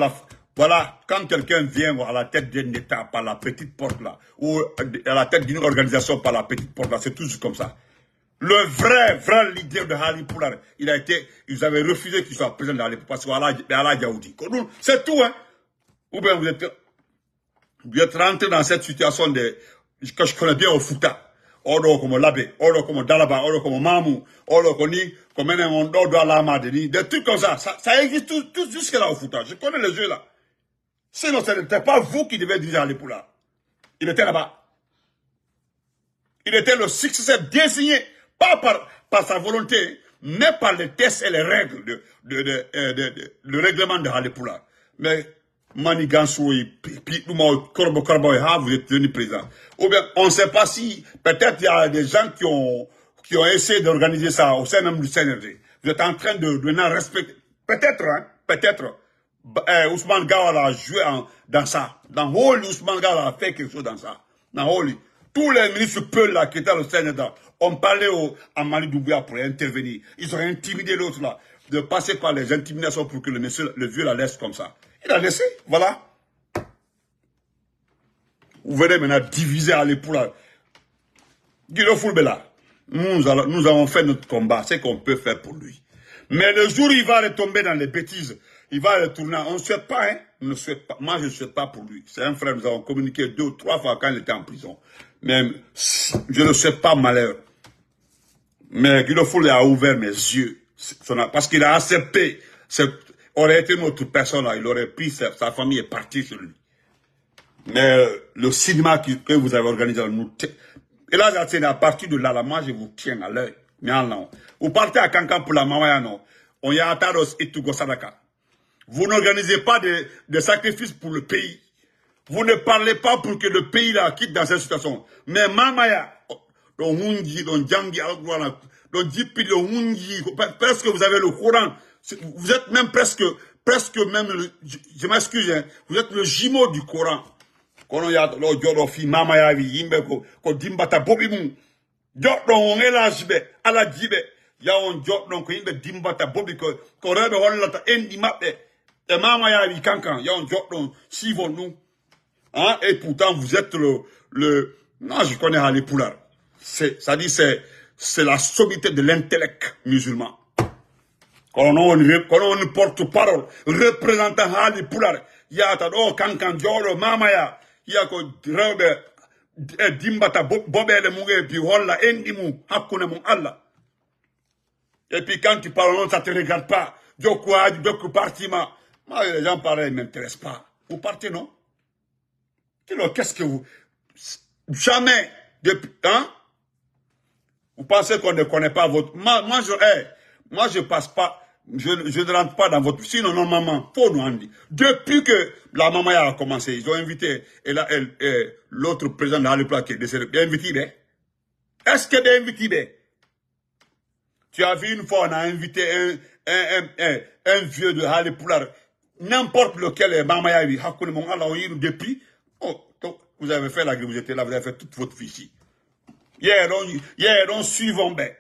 voilà, quand quelqu'un vient à la tête d'un État par la petite porte là, ou à la tête d'une organisation par la petite porte là, c'est toujours comme ça. Le vrai leader de Halipoula, ils avaient refusé qu'il soit président de Halipoula parce qu'Allah Diaoudi. C'est tout, hein. Ou bien vous êtes rentré dans cette situation que je connais bien au Fouta. Odo comme Labé, Odo comme Dalaba, Odo comme Mamou, Odo comme Odo Alamadeni, des trucs comme ça. Ça existe tout jusque là au Fouta. Je connais les jeux là. Sinon, ce n'était pas vous qui devez diriger Halipoula. Il était là-bas. Il était le successeur désigné, pas par sa volonté, mais par les tests et les règles le règlement de Halipoula. Mais Manigansoui, puis vous êtes devenu président. Ou bien, on ne sait pas si, peut-être il y a des gens qui ont essayé d'organiser ça au sein même du CNRD. Vous êtes en train de maintenant respecter. Peut-être, hein, peut-être. Ousmane Gawala a joué dans ça. Dans Holi, Ousmane Gawala a fait quelque chose dans ça. Dans Holi. Tous les ministres Peul là qui étaient au CNRD ont parlé à Mali Doumbouya pour intervenir. Ils ont intimidé l'autre là. De passer par les intimidations pour que le vieux la laisse comme ça. Il a laissé, voilà. Vous venez maintenant diviser à l'époule. Guido Fulbela. nous avons fait notre combat, c'est qu'on peut faire pour lui. Mais le jour où il va retomber dans les bêtises, il va retourner. On ne souhaite pas, hein. On ne souhaite pas. Moi, je ne souhaite pas pour lui. C'est un frère, nous avons communiqué 2 ou 3 fois quand il était en prison. Mais je ne souhaite pas malheur. Mais il faut lui a ouvert mes yeux. Parce qu'il a accepté. Aurait été une autre personne là, il aurait pris sa famille et parti sur lui. Mais le cinéma que vous avez organisé, et là, à partir de là, moi, je vous tiens à l'œil. Vous partez à Kankan pour la Mamaya, non. On y a Ataros et Tugo Sadaka. Vous n'organisez pas de sacrifices pour le pays. Vous ne parlez pas pour que le pays là quitte dans cette situation. Mais Mamaya, dans Hungi, dans Djangi, dans Djipi, dans Hungi, presque vous avez le Coran. Vous êtes même presque même, je m'excuse, hein, vous êtes le jumeau du Coran. Quand on y a le Jorofi, Mamaya, Yimbe, ko Dimbata, Bobimu, Jotron, on est là, à la Djibe, ya on Jotron, ko Yimbe, Dimbata, Bobi, ko Rebe, Hollata, Endi Mape, et Mamaya, Kankan, ya on Jotron, Sivon, nous. Hein, et pourtant, vous êtes non, je connais Ali Poular. Ça dit, c'est la sommité de l'intellect musulman. Quand on ne porte-parole, représentant Ali Poular, il y a Kankan Dioro, Mamaya, il y a Rebe, Dimbata, Bobele Moué, puis Holla, Endimu, Hakune Mon Allah. Et puis quand tu parles, ça ne te regarde pas. Djokou Partima. Moi, les gens pareils ne m'intéressent pas. Vous partez, non? Qu'est-ce que vous... Jamais, hein? Vous pensez qu'on ne connaît pas votre... Moi, je passe pas... Je ne rentre pas dans votre... Sinon, normalement, faut nous en dire. Depuis que la maman a commencé, ils ont invité l'autre président de l'Alipla qui est décédé. Bien invité, ben? Est-ce que bien invité, ben? Tu as vu une fois, on a invité un vieux de Halipoular, n'importe lequel, Mamaya, depuis... Oh, vous avez fait la grille, vous étiez là, vous avez fait toute votre vie ici. Hier, on suivons, ben.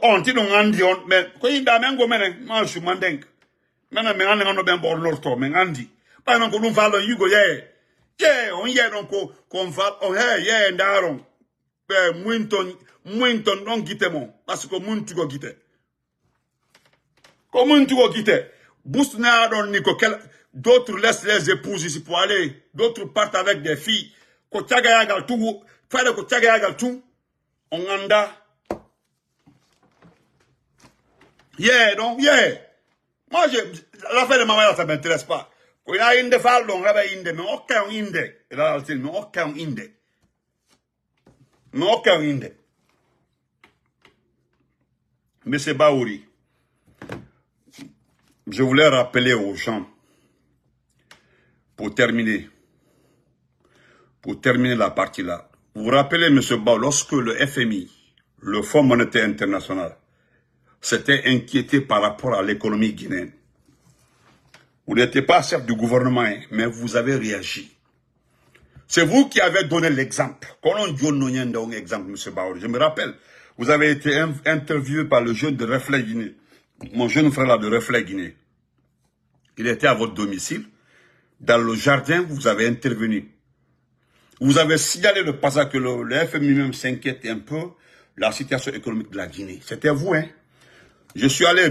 On dit, on dit, mais, quand il y a un gomen, moi, je suis mandeng. Maintenant, on a bien bon l'orto, mais on dit. Par exemple, nous valons, Hugo, on y est, donc, qu'on va, d'aron. Mwinton, non, quitte, mon. Parce que moun, tu go quitte. Comment tu go quitte? Bousna, on n'y d'autres laissent les épouses ici pour aller. D'autres partent avec des filles. On anda. Donc, moi, l'affaire de maman, ça ne m'intéresse pas. Quand il y a une de fall, on va inde, mais aucun inde. Et là, mais aucun inde. Mais aucun inde. Monsieur Baouri, je voulais rappeler aux gens, pour terminer la partie là. Vous vous rappelez, M. Bao, lorsque le FMI, le Fonds monétaire international, s'était inquiété par rapport à l'économie guinéenne. Vous n'étiez pas chef du gouvernement, hein, mais vous avez réagi. C'est vous qui avez donné l'exemple. Je me rappelle, vous avez été interviewé par le jeune de Reflet Guinée, mon jeune frère là de Reflet Guinée. Il était à votre domicile. Dans le jardin, vous avez intervenu. Vous avez signalé le passage que le FMI même s'inquiète un peu la situation économique de la Guinée. C'était vous, hein? Je suis allé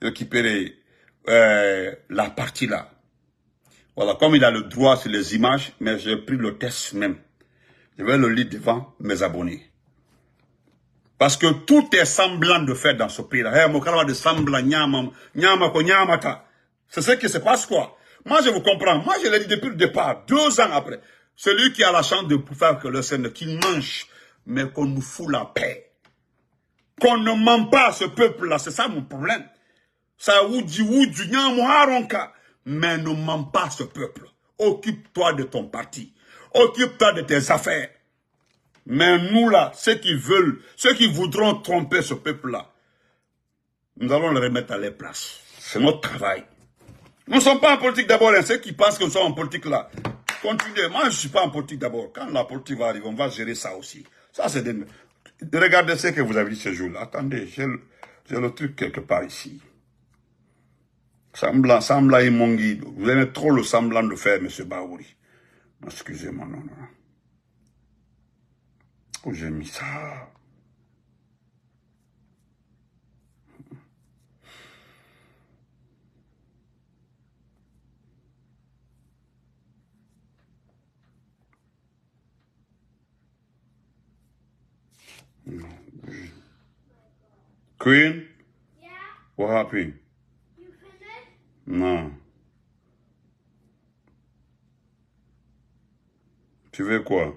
récupérer, la partie là. Voilà, comme il a le droit sur les images, mais j'ai pris le test même. Je vais le lire devant mes abonnés. Parce que tout est semblant de faire dans ce pays-là. C'est ce qui se passe, quoi. Moi, je vous comprends. Moi, je l'ai dit depuis le départ, 2 ans après. Celui qui a la chance de faire que le Seigneur, qu'il mange, mais qu'on nous fout la paix. Qu'on ne ment pas à ce peuple-là. C'est ça mon problème. Ça, mais ne ment pas à ce peuple. Occupe-toi de ton parti. Occupe-toi de tes affaires. Mais nous là, ceux qui voudront tromper ce peuple-là, nous allons le remettre à leur place. C'est notre travail. Nous ne sommes pas en politique d'abord. Ceux qui pensent que nous sommes en politique là, continuez. Moi, je ne suis pas en politique d'abord. Quand la politique va arriver, on va gérer ça aussi. Ça, c'est des... Regardez ce que vous avez dit ce jour-là. Attendez, j'ai le truc quelque part ici. Semblant et mon guide. Vous aimez trop le semblant de faire, M. Baouri. Excusez-moi, non. Où j'ai mis ça? Queen? Yeah? What happened? You finished? Non. Tu veux quoi?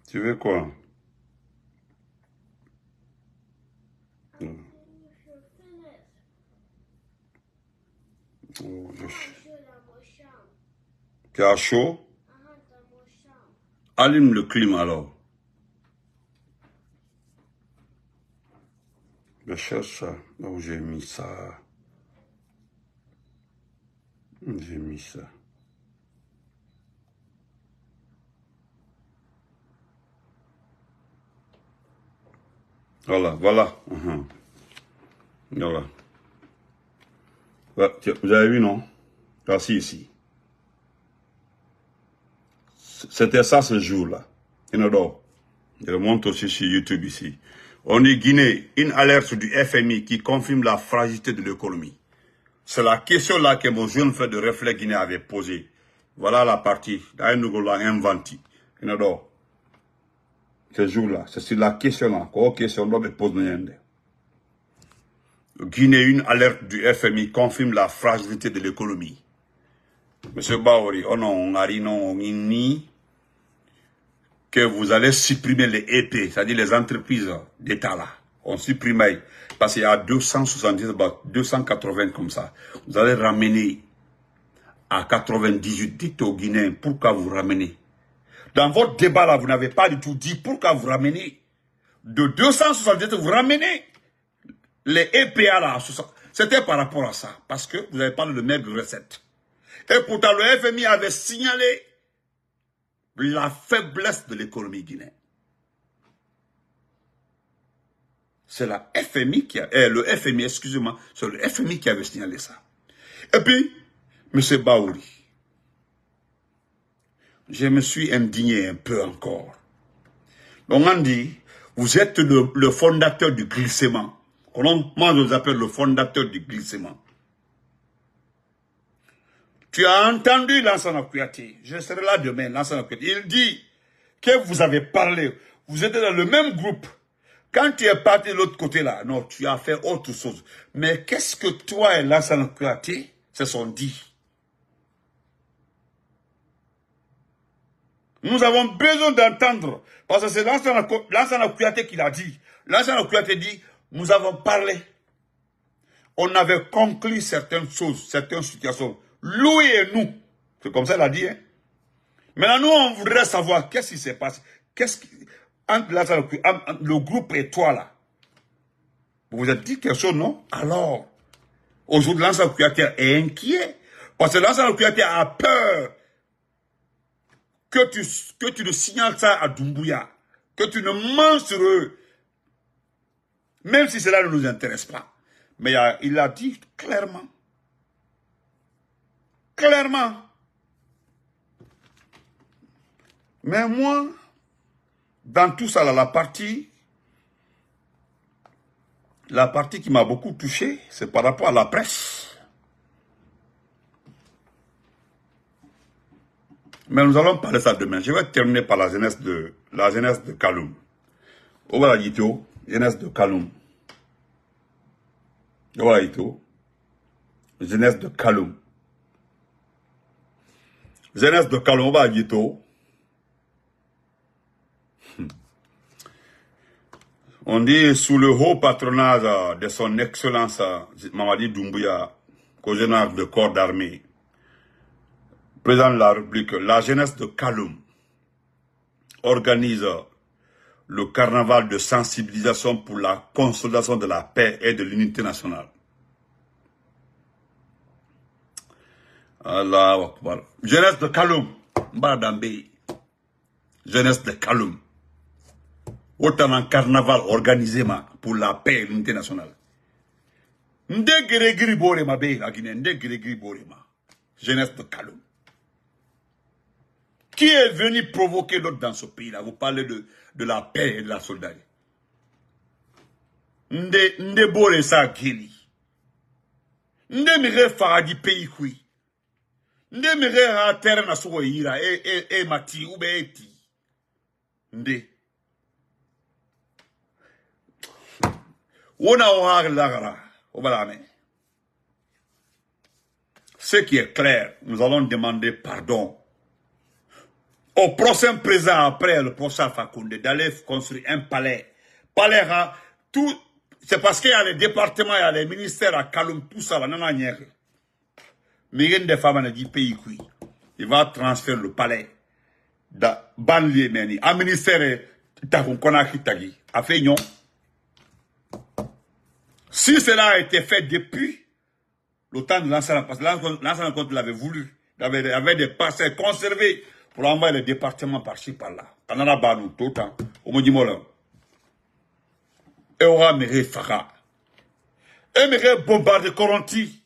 Tu veux quoi? I think you're finished. Oh, Je suis dans mon chambre. tu as chaud? Dans mon chambre. Allume le clim alors. Je cherche ça. Où j'ai mis ça? J'ai mis ça. Voilà, voilà. Voilà. Ouais, vous avez vu, non? Voici ici. C'était ça ce jour-là. Je le montre aussi sur YouTube ici. On dit Guinée, une alerte du FMI qui confirme la fragilité de l'économie. C'est la question là que mon jeune frère de Réflexe Guinée avait posée. Voilà la partie. Nous l'a inventé. Ce jour-là, c'est sur la question là. Quoi question doit me poser. Guinée, une alerte du FMI confirme la fragilité de l'économie. Monsieur Baori, on a dit non, que vous allez supprimer les EP, c'est-à-dire les entreprises d'État là. On supprime, parce qu'il y a 270, 280 comme ça. Vous allez ramener à 98, dites aux Guinéens, pourquoi vous ramenez? Dans votre débat là, vous n'avez pas du tout dit pourquoi vous ramenez. De 270, vous ramenez les EPA là. C'était par rapport à ça, parce que vous n'avez pas le maigre recette. Et pourtant, le FMI avait signalé la faiblesse de l'économie guinéenne. C'est la FMI qui a, le FMI, excusez-moi, c'est le FMI qui avait signalé ça. Et puis, M. Baouri, je me suis indigné un peu encore. Donc on dit, vous êtes le fondateur du glissement. Moi je vous appelle le fondateur du glissement. Tu as entendu Lansana Kouyaté, je serai là demain, Lansana Kouyaté. Il dit que vous avez parlé, vous êtes dans le même groupe. Quand tu es parti de l'autre côté là, non, tu as fait autre chose. Mais qu'est-ce que toi et Lansana Kouyaté se sont dit? Nous avons besoin d'entendre, parce que c'est Lansana Kouyaté qui l'a dit. Lansana Kouyaté dit, nous avons parlé. On avait conclu certaines choses, certaines situations. Lui et nous. C'est comme ça qu'il a dit. Hein? Maintenant, nous, on voudrait savoir qu'est-ce qui s'est passé. Entre le groupe et toi, là. Vous vous êtes dit quelque chose, non? Alors, aujourd'hui, Lansana Kouyaté est inquiet. Parce que Lansana Kouyaté a peur que tu ne signales ça à Doumbouya. Que tu ne mens sur eux. Même si cela ne nous intéresse pas. Mais il a dit clairement. Clairement. Mais moi, dans tout ça, là, la partie qui m'a beaucoup touché, c'est par rapport à la presse. Mais nous allons parler ça demain. Je vais terminer par la jeunesse de Kaloum. Voilà Yito, jeunesse de Kaloum. Voilà Yito, jeunesse de Kaloum. Jeunesse de Kaloum, voilà Yito. On dit sous le haut patronage de son excellence Mamadi Doumbouya, co-général de corps d'armée, président de la République, la jeunesse de Kaloum organise le carnaval de sensibilisation pour la consolidation de la paix et de l'unité nationale. Allahu Akbar. Jeunesse de Kaloum, Mbadambe. Jeunesse de Kaloum. Autant un carnaval organisé pour la paix et l'unité nationale. Ndegiri Borema be la Guinée, Ndegiri Borema. Jeunesse de Kaloum. Qui est venu provoquer l'autre dans ce pays-là? Vous parlez de la paix et de la solidarité. Nde bore sa gili. Nde mire faradi pays kui. Nde mire ra terre na so ira e mati ou be eti. Nde. Ona orar lagara. Obalame. Ce qui est clair, nous allons demander pardon au prochain président après le prochain Fakounde d'aller construire un palais. Palais, tout, c'est parce qu'il y a les départements, il y a les ministères à Kaloum, tout ça, là, non, non, non. Mais il y a des femmes qui dit pays, il va transférer le palais dans banlieue, mais un ministère, Konaki, a fait non. Si cela a été fait depuis le temps de l'ancien, parce que l'ancien compte l'avait voulu, il avait des parcelles conservées pour envoyer les départements par-ci, par-là. Pendant la banou, tout le temps. Au moins, dis-moi là. Et on va me Fara. Et me bombarder Coronti.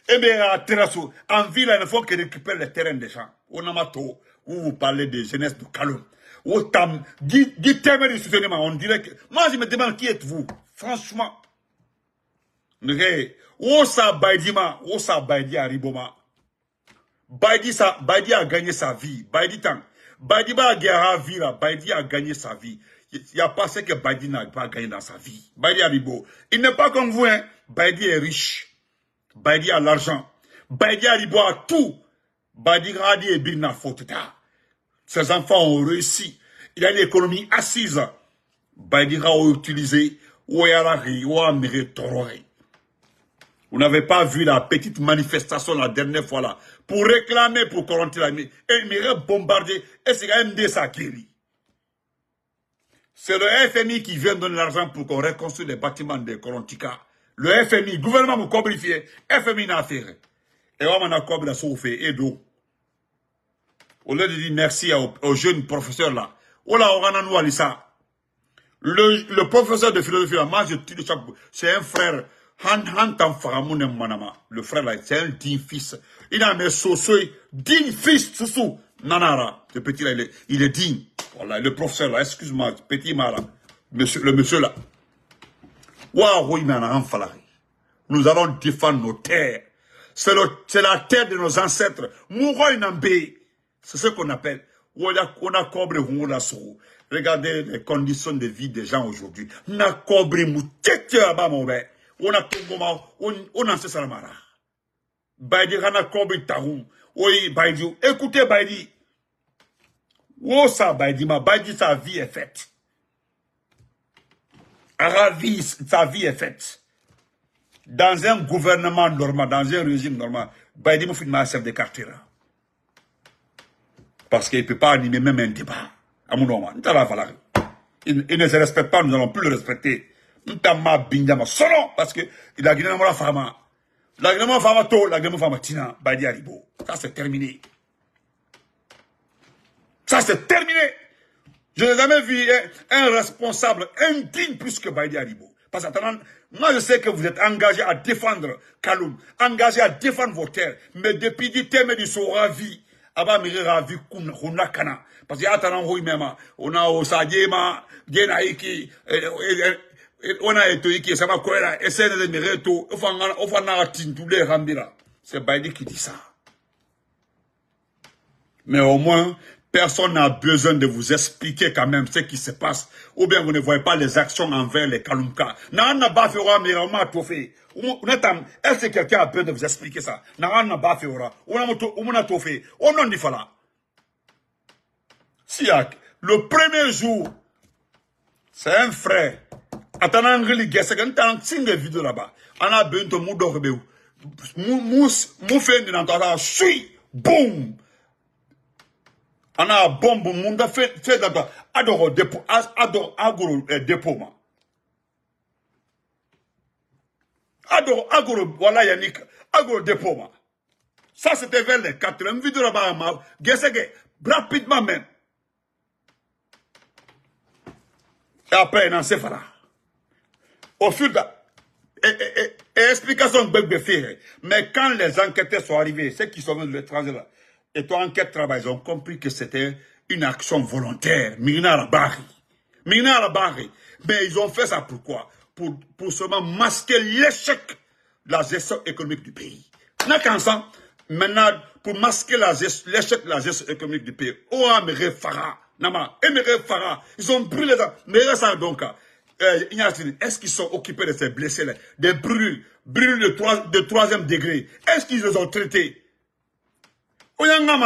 Et me terrasso. En ville, il faut qu'ils récupèrent les terrains des gens. On a mato, où vous parlez de jeunesse de Kaloum. Autant, dites-moi du soutien, on dirait que, moi je me demande qui êtes-vous, franchement. Osa Baidima, Osa Baidi à Riboma. Baidi a gagné sa vie. Baidi a gagné sa vie. Il n'y a pas ce que Baidi n'a pas gagné dans sa vie. Baidi a Ribo. Il n'est pas comme vous, hein. Baidi est riche. Baidi a l'argent. Baidi a Ribo a tout. Baidi Radi et Bina Foteta. Ses enfants ont réussi. Il a une économie assise. Baidi a utilisé. Ouayarari, Ouamire Tororé. Vous n'avez pas vu la petite manifestation la dernière fois là, pour réclamer pour Coronti la nuit. Et il m'irait bombarder. Et c'est MD ça guérit. C'est le FMI qui vient donner l'argent pour qu'on reconstruise les bâtiments de Corontica. Le FMI, gouvernement vous cobrifié, FMI n'a fait. Et on a cobré la souffle et d'eau. Au lieu de dire merci aux jeunes professeurs là. Le professeur de philosophie là, moi je tue chaque. C'est un frère. Le frère là, c'est un digne fils. Il a mis Sosoy, digne fils, Soussou, Nanara. Le petit là, il est digne. Voilà, le professeur là, excuse-moi, petit Mara. Le monsieur là. Nous allons défendre nos terres. C'est la terre de nos ancêtres. C'est ce qu'on appelle. Regardez les conditions de vie des gens aujourd'hui. On a tout moment, on a ce salamara. Baidi Rana Kobi Taroum. Oui, Baidi. Écoutez, Baidi. Oh, ça, Baidi, Baidi, sa vie est faite. Ravi, sa vie est faite. Dans un gouvernement normal, dans un régime normal, Baidi m'a fait un chef de quartier. Parce qu'il ne peut pas animer même un débat. À mon nom, il ne se respecte pas, nous n'allons plus le respecter. Solo parce que il a gagné la femme. La gagné la femme to, la gagné la femme tina, Baidi Aribo. Ça c'est terminé. Ça c'est terminé. Je n'ai jamais vu un responsable indigne plus que Baidi Aribo. Parce que moi je sais que vous êtes engagé à défendre Kaloum, engagé à défendre vos terres, mais depuis du thème du Soravi, Aba Miri Ravi Kunakana. Parce qu'il y a un même, on a au Sadjema, Genaiki, on a été qui ça va quoi là essayer de me reto on va narrative tous les rambira c'est Baidi qui dit ça mais au moins personne n'a besoin de vous expliquer quand même ce qui se passe ou bien vous ne voyez pas les actions envers les Kalumka n'a pas fait mais on a tout fait est-ce que quelqu'un a besoin de vous expliquer ça n'a pas fait on a tout fait on n'en dit pas là si le premier jour c'est un frère attendant que les gars, c'est quand on tient vidéo là-bas. On a besoin de moudor mou fait de l'entendre, suis, boum. On a bombe, moun fait d'abord. Adore dépôt, adore agoro dépôt. Adore agoro, voilà Yannick, agoro dépôt. Ça c'était vers les 4e vidéo là-bas. Gessege, rapidement même. Et après, il en s'est fait là. Au fur et explication de faire. Mais quand les enquêteurs sont arrivés, ceux qui sont venus de l'étranger là, Et toi, enquête travail, ils ont compris que c'était une action volontaire. Mina la barre. Mina la barre. Mais ils ont fait ça pourquoi? Pour seulement masquer l'échec de la gestion économique du pays. Maintenant, pour masquer l'échec de la gestion économique du pays, ils ont brûlé ça. Mais ça donc, est-ce qu'ils sont occupés de ces blessés-là, des brûlures de troisième degré? Est-ce qu'ils les ont traités?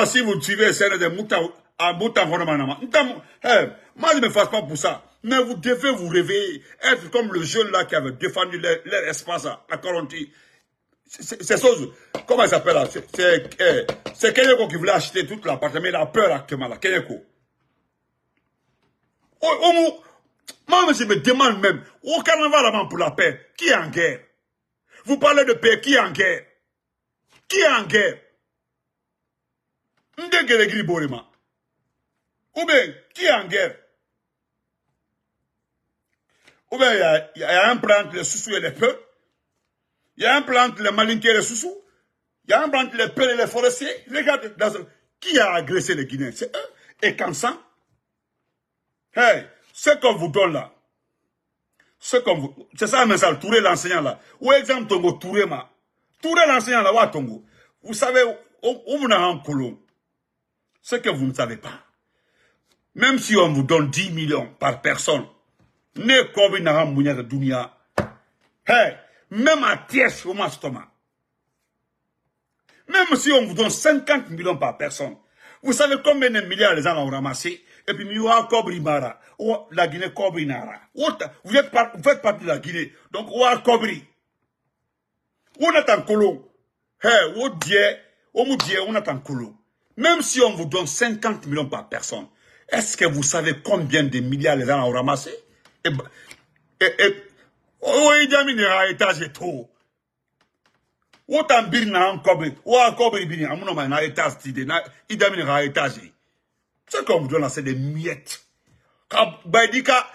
Si vous suivez celle de Mouta, moi je ne me fasse pas pour ça. Mais vous devez vous réveiller, être comme le jeune là qui avait défendu leur espace à Coronti. C'est chose, comment il s'appelle là? C'est Kenyeko qui voulait acheter toute l'appartement, il a peur actuellement là, Kenyeko. Moi je me demande même, au carnaval avant pour la paix, qui est en guerre? Vous parlez de paix, qui est en guerre? Qui est en guerre? Ou bien, qui est en guerre? Ou bien, il y a un plan entre les Soussous et les Peuls. Il y a un plan entre les Malinqués et les Soussous. Il y a un plan entre les Peuls et les forestiers. Regardez, qui a agressé les Guinéens? C'est eux. Et Kansan. Hey, ce qu'on vous donne là. C'est ça un message. Touré l'enseignant là. Ou exemple, Tongo, Touré ma. Touré l'enseignant là, wa Tongo. Vous savez, où vous n'avez un colon. Ce que vous ne savez pas. Même si on vous donne 10 millions par personne, ne kobi na mounya de dunia. Hey, même à Tiès au Mastoma. Même si on vous donne 50 millions par personne, vous savez combien de milliards les gens ont ramassé? Et puis, Miwa Kobri Mara, ou la Guinée Kobri Nara. Vous faites partie de la Guinée. Donc, ou à Kobri. On attend Kolo. Hey, ou Dieu, on attend Kolo. Même si on vous donne 50 millions par personne, est-ce que vous savez combien de milliards les gens ont ramassé? Idi Amin a étage trop. Autant birna en Kobri, ou à Kobri bini, à mon nom, na étage d'idée, Idi Amin a étage. Ce qu'on vous donne là, c'est des miettes. Baïdika,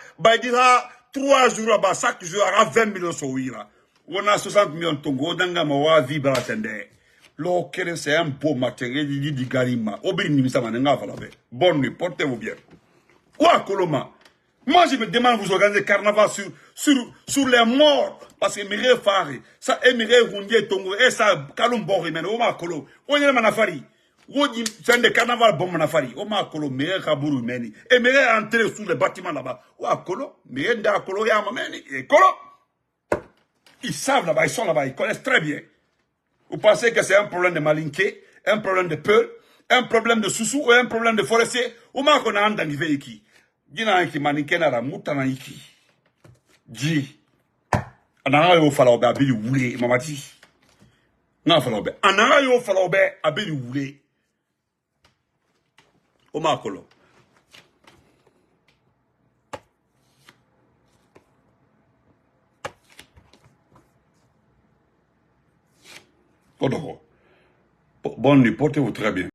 3 jours là-bas, chaque jour, il y aura 20 millions sur Ouira. On a 60 millions de Tongo, Dangama, Vibra, Tende. L'eau, c'est un beau matin, il dit Garima. Bonne nuit, portez-vous bien. Ouah, Koloma. Moi, je me demande, vous organisez carnaval sur les morts. Parce que Mire Fari, ça, Mire Rundier Tongo, et ça, Kalum Bori, mais Oma Kolo. On est Manafari. C'est un des carnavals bon Manafari. Oma Kolo, Mire Kaburu Meni. Et Mire entrer sous les bâtiments là-bas. Ouah, Kolo, Mire Nda Kolo, Yamameni. Et Kolo. Ils savent là-bas, ils sont là-bas, ils connaissent très bien. Vous pensez que c'est un problème de Malinké, un problème de Peul, un problème de Soussou ou un problème de forestier? Ou ma qu'on a un d'arriver ici. Dina qui Malinké n'a la moutana ici. Dis. Anara yo falaobe abili wule, mamati. N'a falaobe. Anara yo falaobe abili wule. Ou ma kolo. Bonne nuit, portez-vous très bien.